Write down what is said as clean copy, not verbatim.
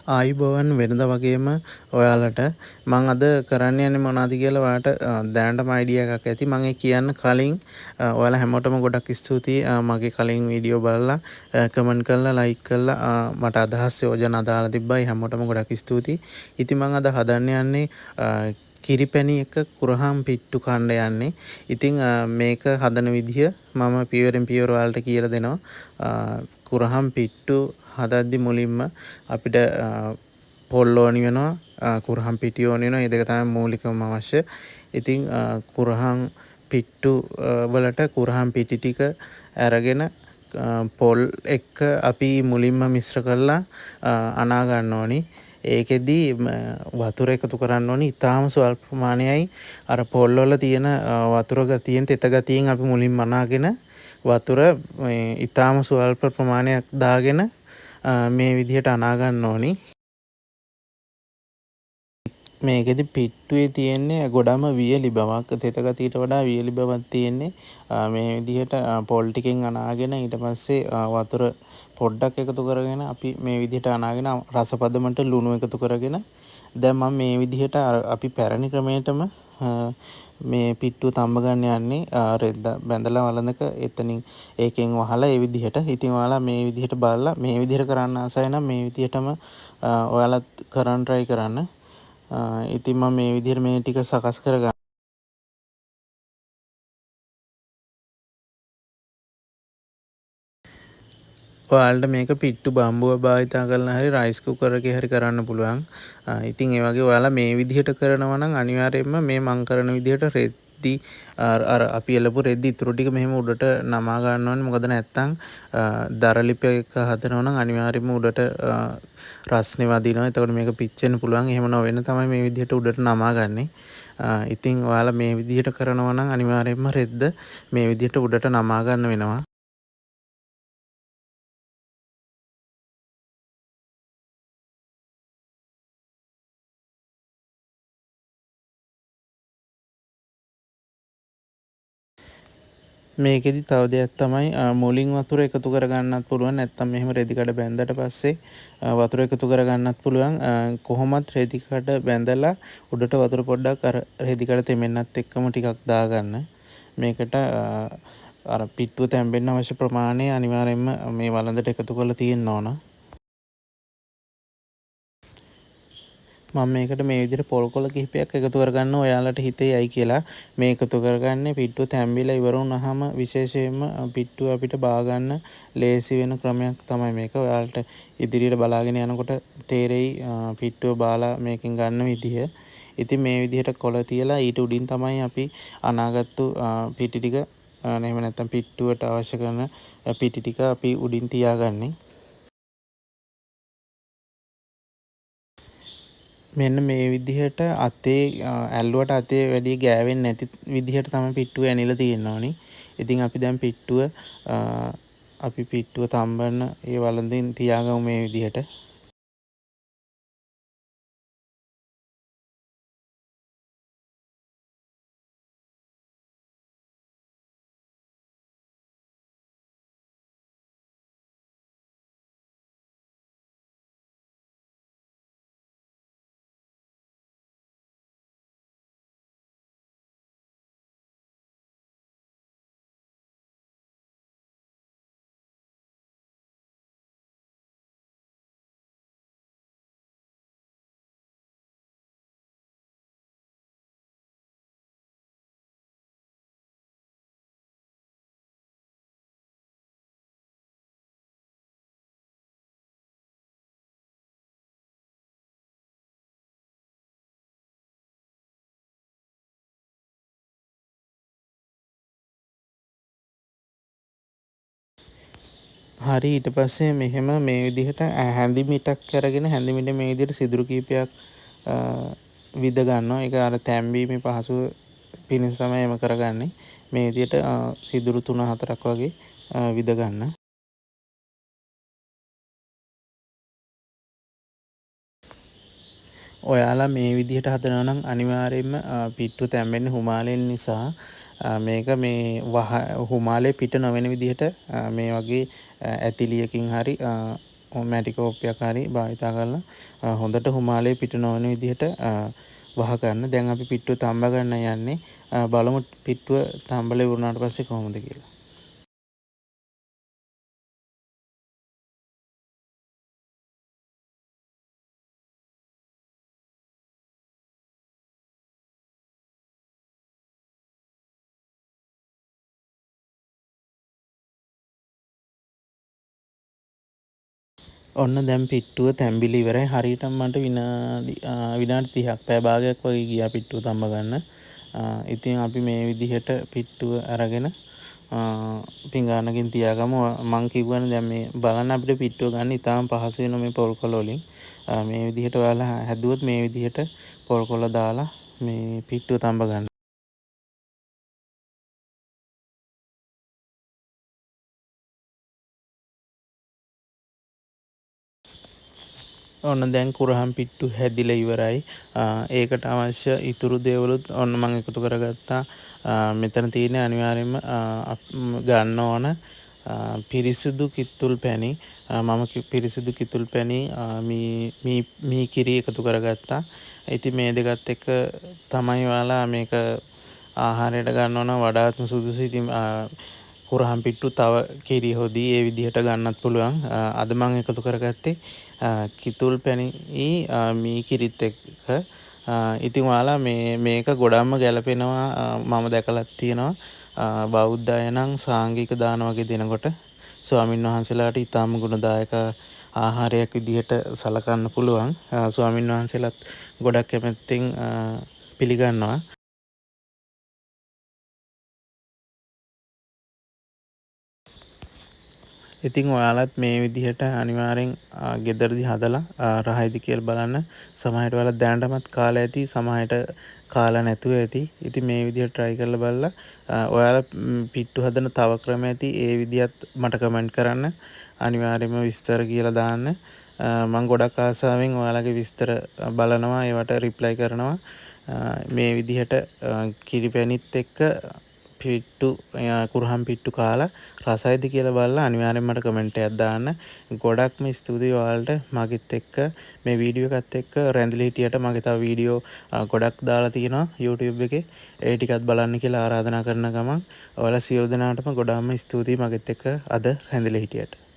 ආයුබෝවන් වෙනද වගේම ඔයාලට මම අද කරන්න යන්නේ මොනවද කියලා ඔයාලට දැනටම අයිඩියා එකක් ඇති. මම කියන්න කලින් ඔයාලා හැමෝටම ගොඩක් ස්තුතියි මගේ කලින් වීඩියෝ බලලා කමෙන්ට් කරලා ලයික් කරලා මට අදහස් යෝජනා දාලා තිබ්බයි. හැමෝටම ගොඩක් ස්තුතියි. ඉතින් මම අද හදන්න යන්නේ කිරිපැණි එක කුරහම් පිට්ටු කන්න යන්නේ. ඉතින් මේක හදන විදිහ මම පියවරෙන් පියවර ඔයාලට කියලා දෙනවා. කුරහම් පිට්ටු හදද්දි මුලින්ම අපිට පොල් ඕනි වෙනවා කුරහම් පිටි ඕනි වෙනවා. මේ දෙක තමයි මූලිකවම අවශ්‍ය. ඉතින් කුරහම් පිට්ටු වලට කුරහම් පිටි ටික අරගෙන පොල් එක්ක අපි මුලින්ම මිශ්‍ර කරලා අනා ගන්න ඕනි. ඒකෙදි වතුර එකතු කරන්න ඕනි. ඊටාම ස්වල්ප ප්‍රමාණයයි අර පොල් වල තියෙන වතුර ගතියෙන් තෙත ගතියෙන් අපි මුලින්ම අනාගෙන වතුර ඊටාම ස්වල්ප ප්‍රමාණයක් දාගෙන මේ විදිහට අනා ගන්න ඕනි. මේකෙදි පිට්ටුවේ තියෙන්නේ ගොඩම වියලි බවක්. තෙත ගතියට වඩා වියලි බවක් තියෙන්නේ. මේ විදිහට පොල් ටිකෙන් අනාගෙන ඊට පස්සේ වතුර පොඩ්ඩක් එකතු කරගෙන අපි මේ විදිහට අනාගෙන රස පදමට ලුණු එකතු කරගෙන දැන් මම මේ විදිහට අපි පැරණි ක්‍රමයටම මේ පිට්ටුව තම්බ ගන්න යන්නේ රෙද්ද බැඳලා වළඳක එතනින් ඒකෙන් වහලා ඒ විදිහට. ඉතින් ඔයාලා මේ විදිහට බලලා මේ විදිහට කරන්න ආසයි නම් මේ විදිහටම ඔයාලත් කරන් try කරන්න. ඉතින් මම මේ විදිහට මේ ටික සකස් කරගන්න. ඔයාලට මේක පිට්ටු බම්බුව භාවිතා කරලා හරි රයිස් කුකර් එකේ හරි කරන්න පුළුවන්. ඉතින් ඒ වගේ ඔයාලා මේ විදිහට කරනවා නම් අනිවාර්යයෙන්ම මේ මං කරන විදිහට රෙද්දි අර අපි එලපු රෙද්දි ඉතුරු ටික මෙහෙම උඩට නමා ගන්න ඕනේ. මොකද නැත්තම් දරලිප එක හදනවා නම් අනිවාර්යයෙන්ම උඩට රස්නේ වදිනවා. එතකොට මේක පිච්චෙන්න පුළුවන්. එහෙම නොවෙන්න තමයි මේ විදිහට උඩට නමා ගන්නෙ. ඉතින් ඔයාලා මේ විදිහට කරනවා නම් අනිවාර්යයෙන්ම රෙද්ද මේ විදිහට උඩට නමා ගන්න වෙනවා. මේකෙදි තව දෙයක් තමයි මුලින් වතුර එකතු කරගන්නත් පුළුවන්. නැත්නම් මෙහෙම රෙදි කඩ බැඳලා පස්සේ වතුර එකතු කරගන්නත් පුළුවන්. කොහොමත් රෙදි කඩ බැඳලා උඩට වතුර පොඩ්ඩක් අර රෙදි කඩ තෙමෙන්නත් එක්කම ටිකක් දාගන්න. මේකට අර පිට්ටුව තැම්බෙන්න අවශ්‍ය ප්‍රමාණය අනිවාර්යයෙන්ම මේ වළඳට එකතු කරලා තියෙන්න ඕන. මම මේකට මේ විදිහට පොල් කොළ කිහිපයක් එකතු කරගන්න ඔයාලට හිතෙයි කියලා මේ එකතු කරගන්නේ පිට්ටුව තැම්බිලා ඉවර වුණාම විශේෂයෙන්ම පිට්ටුව අපිට බා ගන්න ලේසි වෙන ක්‍රමයක් තමයි මේක. ඔයාලට ඉදිරියට බලාගෙන යනකොට තේරෙයි පිට්ටුව බාලා මේකෙන් ගන්න විදිහ. ඉතින් මේ විදිහට කොළ තියලා ඊට උඩින් තමයි අපි අනාගත්තු පිටි ටික එහෙම නැත්නම් පිට්ටුවට අවශ්‍ය කරන පිටි ටික අපි උඩින් තියාගන්නේ. මෙන්න මේ විදිහට අතේ ඇල්ලුවට අතේ වැඩි ගෑවෙන්නේ නැති විදිහට තමයි පිට්ටුව ඇනිලා තියෙන්න ඕනි. ඉතින් අපි දැන් පිට්ටුව තම්බන්න ඒ වළඳින් තියාගමු මේ විදිහට. හරි ඊට පස්සේ මෙහෙම මේ විදිහට හැඳි මිටක් අරගෙන හැඳි මිටේ මේ විදිහට සිදුරු කීපයක් විද ගන්නවා. ඒක අර තැම්බීමේ පහසුව පිණිස තමයි එම කරගන්නේ. මේ විදිහට සිදුරු 3-4ක් වගේ විද ගන්න. ඔයාලා මේ විදිහට හදනවා නම් අනිවාර්යයෙන්ම පිට්ටු තැම්බෙන්නේ හුමාලෙන් නිසා මේක මේ හුමාලේ පිට නොවන විදිහට මේ වගේ ඇතිලියකින් හරි මැටිකෝප්පයක් හරි භාවිතා කරලා හොඳට හුමාලේ පිට නොවන විදිහට වහ ගන්න. දැන් අපි පිට්ටුව තඹ ගන්න යන්නේ. බලමු පිට්ටුව තඹලා ඉවරනාට පස්සේ කොහොමද කියලා. ඔන්න දැන් පිට්ටුව තැම්බිලි ඉවරයි. හරියටම මට විනාඩි 30ක් පැය භාගයක් වගේ ගියා පිට්ටුව තඹ ගන්න. ඉතින් අපි මේ විදිහට පිට්ටුව අරගෙන පිඟානකින් තියාගමු. මං කිව්වනේ දැන් මේ බලන්න අපිට පිට්ටුව ගන්න ඉතාම පහසු වෙනවා මේ පොල් කොළ වලින්. මේ විදිහට ඔයාලා හැදුවොත් මේ විදිහට පොල් කොළ දාලා මේ පිට්ටුව තඹ ගන්න. ඔන්න දැන් කුරහන් පිට්ටු හැදිලා ඉවරයි. ඒකට අවශ්‍ය ඉතුරු දේවලුත් ඔන්න මම එකතු කරගත්තා. මෙතන තියෙන අනිවාර්යයෙන්ම ගන්න ඕන පිරිසිදු කිතුල් පැණි. මම පිරිසිදු කිතුල් පැණි මී කිරි එකතු කරගත්තා. ඉතින් මේ දෙකත් එක්ක තමයි ඔයාලා මේක ආහාරයට ගන්න ඕන වඩාත්ම සුදුසු. ඉතින් කුරහන් පිට්ටු තව කිරි හොදි ඒ විදිහට ගන්නත් පුළුවන්. අද මම එකතු කරගත්තේ කිතුල් පැණි මී කිරිත් එක්ක. ඉතින් ඔයාලා මේක ගොඩක්ම ගැලපෙනවා. මම දැකලා තියෙනවා බෞද්ධ අය නම් සාංගික දාන වගේ දෙනකොට ස්වාමින් වහන්සේලාට ඊටාම ගුණදායක ආහාරයක් විදිහට සලකන්න පුළුවන්. ස්වාමින් වහන්සේලාත් ගොඩක් කැමැත්තෙන් පිළිගන්නවා. ඉතින් ඔයාලත් මේ විදිහට අනිවාර්යෙන් ගෙදරදී හදලා රහයිද කියලා බලන්න. සමහරට ඔයාලා දැනටමත් කාලා ඇති, සමහරට කාලා නැතුව ඇති. ඉතින් මේ විදිහට try කරලා බලලා ඔයාලා පිට්ටු හදන තව ක්‍රම ඇති. ඒ විදිහත් මට කමෙන්ට් කරන්න. අනිවාර්යයෙන්ම විස්තර කියලා දාන්න. මම ගොඩක් ආසාවෙන් ඔයාලගේ විස්තර බලනවා, ඒවට රිප්ලයි කරනවා. මේ විදිහට කිරිපැණිත් එක්ක පිට්ටු කුරහන් පිට්ටු කාලා රසයිද කියලා බලලා අනිවාර්යෙන් මට කමෙන්ට් එකක් දාන්න. ගොඩක්ම ස්තුතියි ඔයාලට මගෙත් එක්ක මේ වීඩියෝ එකත් එක්ක රැඳිලා හිටියට. මගේ තව වීඩියෝ ගොඩක් දාලා තියෙනවා YouTube එකේ. ඒ ටිකත් බලන්න කියලා ආරාධනා කරන ගමන් ඔයාලා සියලු දෙනාටම ගොඩාක්ම ස්තුතියි මගෙත් එක්ක අද රැඳිලා හිටියට.